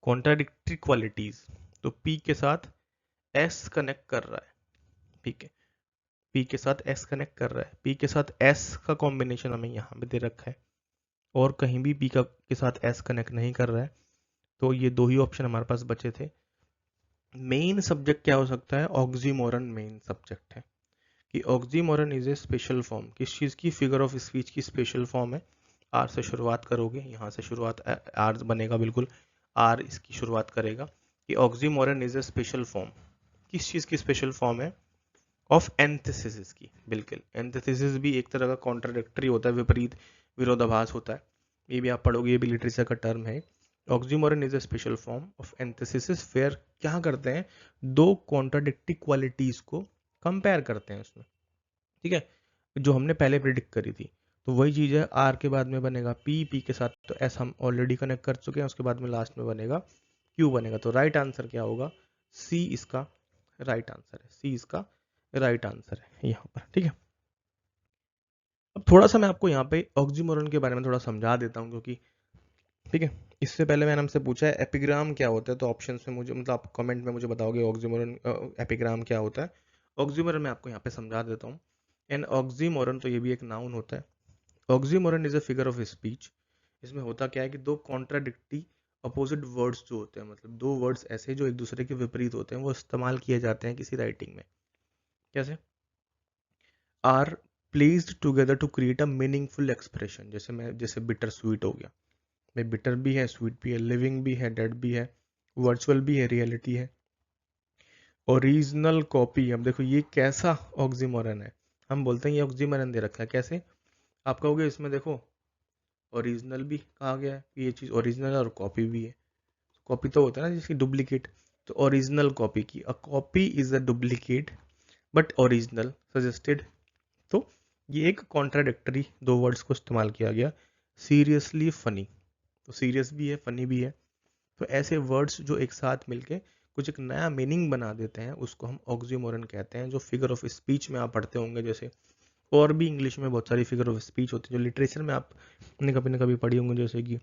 कॉन्ट्राडिक्टरी क्वालिटीज। तो पी के साथ एस कनेक्ट कर रहा है, ठीक है, पी के साथ एस कनेक्ट कर रहा है, पी के साथ एस का कॉम्बिनेशन हमें यहाँ पे दे रखा है और कहीं भी पी का के साथ एस कनेक्ट नहीं कर रहा है। तो ये दो ही ऑप्शन हमारे पास बचे थे। मेन सब्जेक्ट क्या हो सकता है, ऑक्सीमोरन मेन सब्जेक्ट है, कि oxymoron is a special form, किस चीज़ की, फिगर ऑफ स्पीच की स्पेशल फॉर्म है। आर से शुरुआत करोगे, यहाँ से शुरुआत आर बनेगा, बिल्कुल आर इसकी शुरुआत करेगा कि oxymoron is a special form, किस चीज़ की स्पेशल फॉर्म है, ऑफ एंथेसिस की। बिल्कुल एंथेसिस भी एक तरह का कॉन्ट्राडिक्टरी होता है, विपरीत विरोधाभास होता है, ये भी आप पढ़ोगे, ये भी लिटरेचर का टर्म है। Oxymoron is a special form of antithesis fair, क्या करते हैं, दो कॉन्ट्राडिक्टरी क्वालिटीज को कंपेयर करते हैं उसमें, ठीक है, जो हमने पहले प्रिडिक्ट करी थी। तो वही चीज है, आर के बाद में बनेगा पी, पी के साथ तो एस हम ऑलरेडी कनेक्ट कर चुके हैं, उसके बाद में लास्ट में बनेगा क्यू बनेगा। तो राइट आंसर क्या होगा, सी इसका राइट आंसर है, सी इसका राइट आंसर है यहाँ पर, ठीक है। अब थोड़ा सा मैं आपको यहाँ पे ऑक्सीमोरन के बारे में थोड़ा समझा देता हूँ, क्योंकि ठीक है, इससे पहले मैंने हमसे पूछा है एपिग्राम क्या होता है, तो ऑप्शन में मुझे, मतलब आप कमेंट में मुझे बताओगे ऑक्सीमोरन एपिग्राम क्या होता है। ऑक्सीमोरन मैं आपको यहाँ पे समझा देता हूँ। एन ऑक्सीमोरन, तो ये भी एक नाउन होता है। Oxymoron is a figure of speech. इसमें होता क्या है कि दो कॉन्ट्राडिक्टी अपोजिट वर्ड्स जो होते हैं, मतलब दो वर्ड्स ऐसे जो एक दूसरे के विपरीत होते हैं, वो इस्तेमाल किए जाते हैं किसी राइटिंग में। कैसे, are placed together to create a meaningful expression. जैसे बिटर स्वीट हो गया, भाई बिटर भी है, स्वीट भी है, लिविंग भी है, डेड भी है, वर्चुअल भी है, रियलिटी है। ओरिजिनल कॉपी, अब देखो ये कैसा ऑक्सीमोरन है, हम बोलते हैं ये ऑक्सीमोरन दे रखा है। कैसे, आप कहोगे इसमें देखो ओरिजिनल भी कहा गया है, ये चीज़ ओरिजिनल है और कॉपी भी है। कॉपी तो होता है ना जिसकी डुप्लीकेट, तो ओरिजिनल कॉपी की, a copy is a duplicate but original suggested. तो ये एक कॉन्ट्राडिक्टरी दो वर्ड्स को इस्तेमाल किया गया। सीरियसली फनी, तो सीरियस भी है, फनी भी है। तो ऐसे वर्ड्स जो एक साथ मिलके कुछ एक नया मीनिंग बना देते हैं, उसको हम ऑक्सीमोरन कहते हैं, जो फिगर ऑफ स्पीच में आप पढ़ते होंगे। जैसे और भी इंग्लिश में बहुत सारी फिगर ऑफ स्पीच होती है जो लिटरेचर में आपने कभी ना कभी पढ़ी होंगी, जैसे कि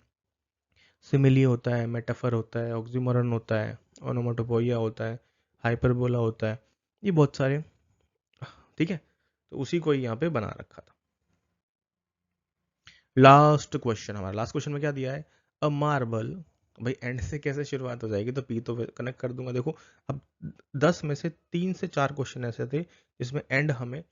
सिमिली होता है, मेटाफर होता है, ऑक्सीमोरन होता है, ओनोमाटोपोइया होता है, हाइपरबोला होता है, ये बहुत सारे, ठीक है। तो उसी को यहाँ पे बना रखा था। लास्ट क्वेश्चन, हमारा लास्ट क्वेश्चन में क्या दिया है, अ मार्बल। भाई एंड से कैसे शुरुआत हो जाएगी, तो पी तो कनेक्ट कर दूंगा। देखो अब 10 में से 3 से 4 क्वेश्चन ऐसे थे जिसमें एंड हमें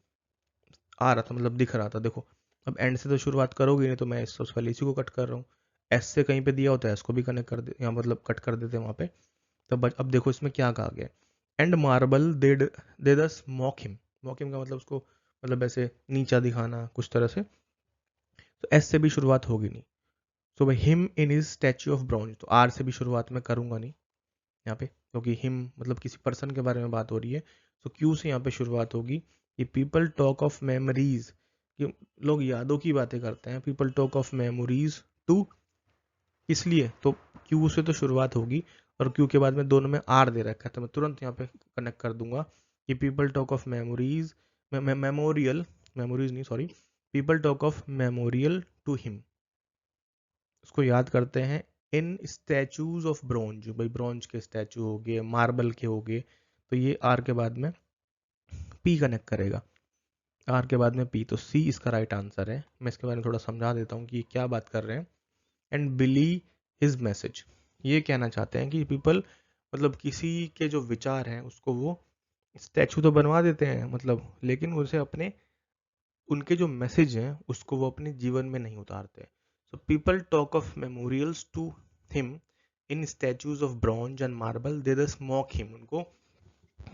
आ रहा था, मतलब दिख रहा था। देखो अब एंड से तो शुरुआत करोगे नहीं, तो मैं सबसे पहले इसी को कट कर रहा हूँ। एस से कहीं पे दिया होता है, एस को भी कनेक्ट कर दे, यहाँ मतलब कट कर देते हैं वहाँ पे। तब अब देखो इसमें क्या कहा गया, एंड मार्बल दे दस मॉक हिम। मॉक हिम का मतलब उसको मतलब ऐसे नीचा दिखाना कुछ तरह से। तो एस से भी शुरुआत होगी नहीं। सो भाई him in is statue of bronze, तो आर से भी शुरुआत में करूंगा नहीं यहाँ पे, क्योंकि हिम मतलब किसी पर्सन के बारे में बात हो रही है। तो क्यू से यहाँ पे शुरुआत होगी। ये पीपल टॉक ऑफ मेमोरीज, कि लोग यादों की बातें करते हैं। People talk of memories too, इसलिए तो क्यू से तो शुरुआत होगी, और क्यू के बाद में दोनों में आर दे रखा है, तो मैं तुरंत यहाँ पे कनेक्ट कर दूंगा कि people talk of memories, memorial, memories नहीं sorry, people talk of memorial to him, उसको याद करते हैं इन स्टैचूज ऑफ ब्रॉन्ज। भाई ब्रॉन्ज के स्टैचू हो गए, मार्बल के हो गए, तो ये आर के बाद में पी कनेक्ट करेगा। आर के बाद में पी, तो सी इसका राइट आंसर है। मैं इसके बारे में थोड़ा समझा देता हूँ कि ये क्या बात कर रहे हैं। एंड बिली हिज मैसेज, ये कहना चाहते हैं कि पीपल मतलब किसी के जो विचार हैं उसको वो स्टैचू तो बनवा देते हैं मतलब, लेकिन उसे अपने उनके जो मैसेज हैं उसको वो अपने जीवन में नहीं उतारते। So people talk of memorials to him in statues of bronze and marble, they the smock him, उनको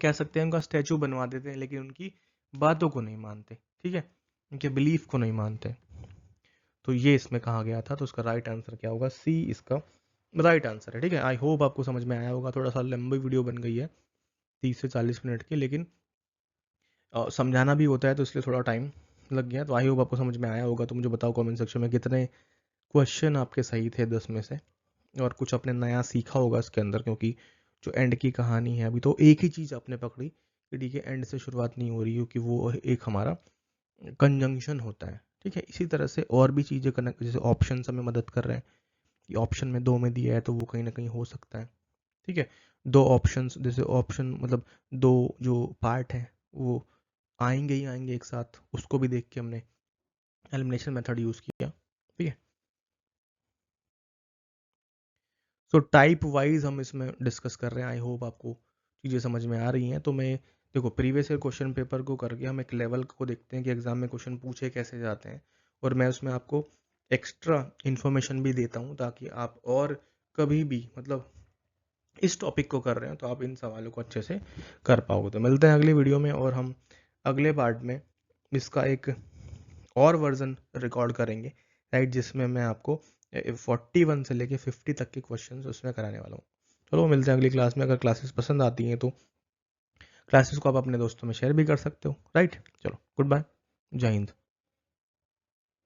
कह सकते हैं उनका स्टैचू बनवा देते हैं, लेकिन उनकी बातों को नहीं मानते, ठीक है, उनके बिलीफ को नहीं मानते। तो ये इसमें कहा गया था, तो उसका राइट आंसर क्या होगा, सी इसका राइट आंसर है। ठीक है, आई होप आपको समझ में आया होगा। थोड़ा सा लंबी वीडियो बन गई है, 30 से 40 मिनट की, लेकिन समझाना भी होता है तो इसलिए थोड़ा टाइम लग गया। तो आई होप आपको समझ में आया होगा। तो मुझे बताओ कमेंट सेक्शन में कितने क्वेश्चन आपके सही थे 10 में से, और कुछ आपने नया सीखा होगा इसके अंदर, क्योंकि जो एंड की कहानी है अभी तो एक ही चीज़ आपने पकड़ी कि ठीक है एंड से शुरुआत नहीं हो रही, क्योंकि वो एक हमारा कंजंक्शन होता है। ठीक है, इसी तरह से और भी चीज़ें कनेक्ट, जैसे ऑप्शन हमें मदद कर रहे हैं कि ऑप्शन में 2 में दिया है तो वो कहीं ना कहीं हो सकता है। ठीक है, 2 ऑप्शंस, जैसे ऑप्शन मतलब 2 जो पार्ट हैं वो आएंगे ही आएंगे एक साथ, उसको भी देख के हमने एलिमिनेशन मेथड यूज़ किया। ठीक है, सो टाइप वाइज हम इसमें डिस्कस कर रहे हैं। आई होप आपको चीज़ें समझ में आ रही हैं। तो मैं देखो प्रीवियस ईयर क्वेश्चन पेपर को करके हम एक लेवल को देखते हैं कि एग्जाम में क्वेश्चन पूछे कैसे जाते हैं, और मैं उसमें आपको एक्स्ट्रा इन्फॉर्मेशन भी देता हूँ, ताकि आप और कभी भी मतलब इस टॉपिक को कर रहे हैं तो आप इन सवालों को अच्छे से कर पाओगे। तो मिलते हैं अगली वीडियो में, और हम अगले पार्ट में इसका एक और वर्जन रिकॉर्ड करेंगे, राइट, जिसमें मैं आपको 41 से लेके 50 तक के क्वेश्चंस उसमें कराने वाला हूँ। चलो मिलते हैं अगली क्लास में। अगर क्लासेस पसंद आती हैं तो क्लासेस को आप अपने दोस्तों में शेयर भी कर सकते हो, राइट। चलो गुड बाय, जय हिंद।